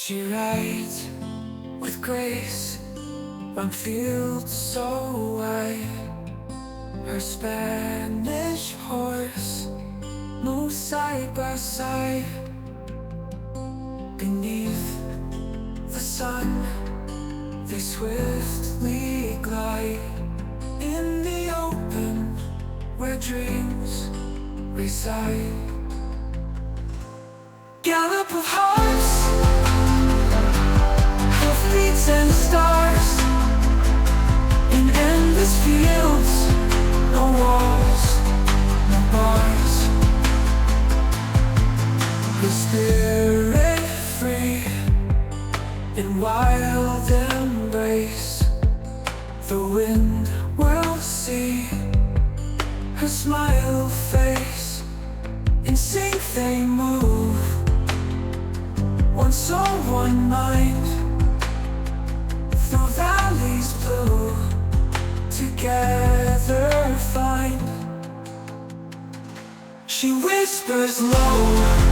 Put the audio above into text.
She rides with grace on fields so wide. Her Spanish horse moves side by side. Beneath the sun, they swiftly glide in the open where dreams reside. Gallop of hearts, hoofbeats and stars, in endless fields, no walls, no bars. The spirit free in wild embrace, the wind will see her smile face. In sync they move, one soul, one mind, through valleys blue, together find. She whispers low,